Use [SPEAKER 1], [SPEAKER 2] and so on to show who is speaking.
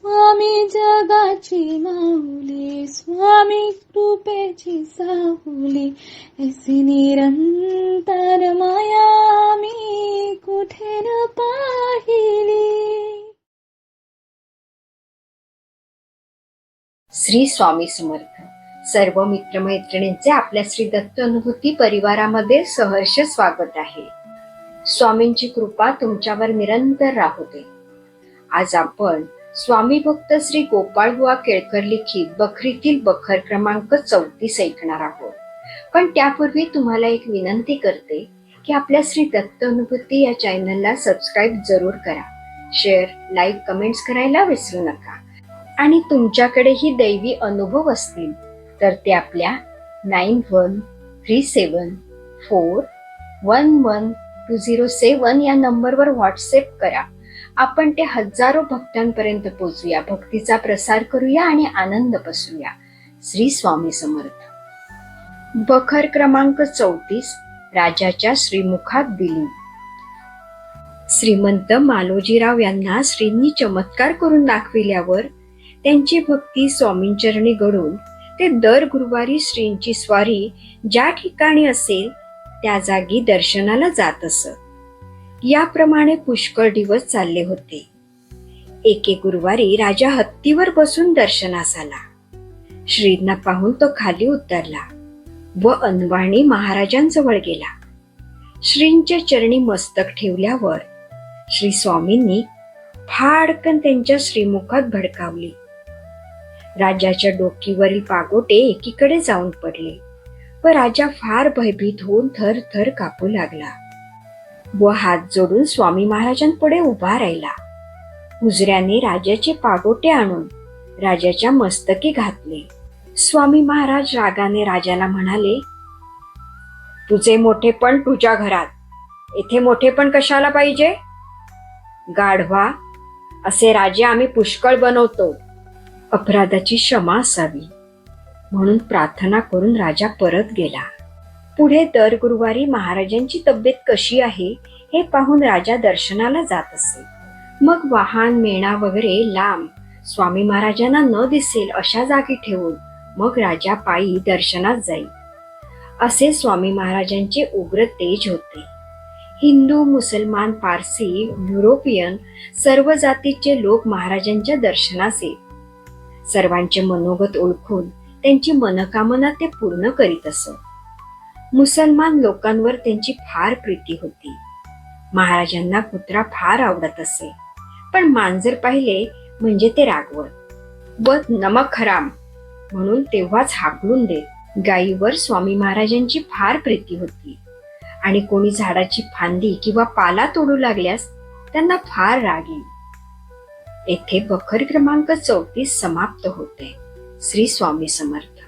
[SPEAKER 1] स्वामी जगाची माऊली, स्वामी कृपेची साहुली, ऐसी निरंतर माया मी कुठे न पाहिली.
[SPEAKER 2] श्री स्वामी समर्थ. सर्व मित्रमैत्रिणींचे आपल्या श्री दत्त अनुभूती परिवारामध्ये सहर्ष स्वागत आहे. स्वामींची कृपा तुमच्यावर निरंतर राहू दे. आज आपण स्वामी भक्त श्री गोपाळबुवा केळकर लिखित बखरीतील बखर क्रमांक 34 ऐकणार आहोत. पण त्यापूर्वी तुम्हाला एक विनंती करते की आपल्या श्री दत्त अनुभूती या चॅनलला सबस्क्राईब जरूर करा. शेअर, लाईक, कमेंट्स करायला विसरू नका. आणि तुमच्याकडेही दैवी अनुभव असतील तर ते आपल्या 9137411207 या नंबरवर व्हॉट्सअप करा. आपण ते हजारो भक्तांपर्यंत पोहोचूया, भक्तीचा प्रसार करूया आणि आनंद पसरूया. श्री स्वामी समर्थ. बखर क्रमांक 34 राजाच्या श्रीमुखात दिली. श्रीमंत मालोजीराव यांना श्रींनी चमत्कार करून दाखविल्यावर त्यांची भक्ती स्वामींचरणी घडून ते दर गुरुवारी श्रींची स्वारी ज्या ठिकाणी असेल त्या जागी दर्शनाला जात असत. याप्रमाणे पुष्कळ दिवस चालले होते. एके गुरुवारी राजा हत्तीवर बसून दर्शनास आला. श्रींना पाहून तो खाली उतरला व अनवाणी महाराजांजवळ गेला. श्रींच्या चरणी मस्तक ठेवल्यावर श्री स्वामींनी फाडकन त्यांच्या श्रीमुखात भडकावली. राजाच्या डोकीवरील पागोटे एकीकडे जाऊन पडले व राजा फार भयभीत होऊन थर थर कापू लागला व हात जोडून स्वामी महाराजांपुढे उभा राहिला. हुजऱ्याने राजाचे पागोटे आणून राजाच्या मस्तकी घातले. स्वामी महाराज रागाने राजाला म्हणाले, तुझे मोठेपण तुझ्या घरात, येथे मोठेपण कशाला पाहिजे? गाढवा, असे राजे आम्ही पुष्कळ बनवतो. अपराधाची क्षमा असावी म्हणून प्रार्थना करून राजा परत गेला. पुढे दर गुरुवारी महाराजांची तब्येत कशी आहे हे पाहून राजा दर्शनाला जात असे. मग वाहन, मेणा वगैरे लांब स्वामी महाराजांना न दिसेल अशा जागी ठेवून मग राजा पायी दर्शनात जाई. असे स्वामी महाराजांचे उग्र तेज होते. हिंदू, मुसलमान, पारसी, युरोपियन सर्व जातीचे लोक महाराजांच्या दर्शनास येत. सर्वांचे मनोगत ओळखून त्यांची मनोकामना ते पूर्ण करीत असत. मुसलमान लोकांवर त्यांची फार प्रीती होती. महाराजांना कुत्रा फार आवडत असे, पण मांजर पाहिले म्हणजे ते रागवत व नमक हराम म्हणून तेव्हाच हाकलून देत. गायीवर स्वामी महाराजांची फार प्रीती होती आणि कोणी झाडाची फांदी किंवा पाला तोडू लागल्यास त्यांना फार राग येई. येथे बखर क्रमांक 34 समाप्त होते. श्री स्वामी समर्थ.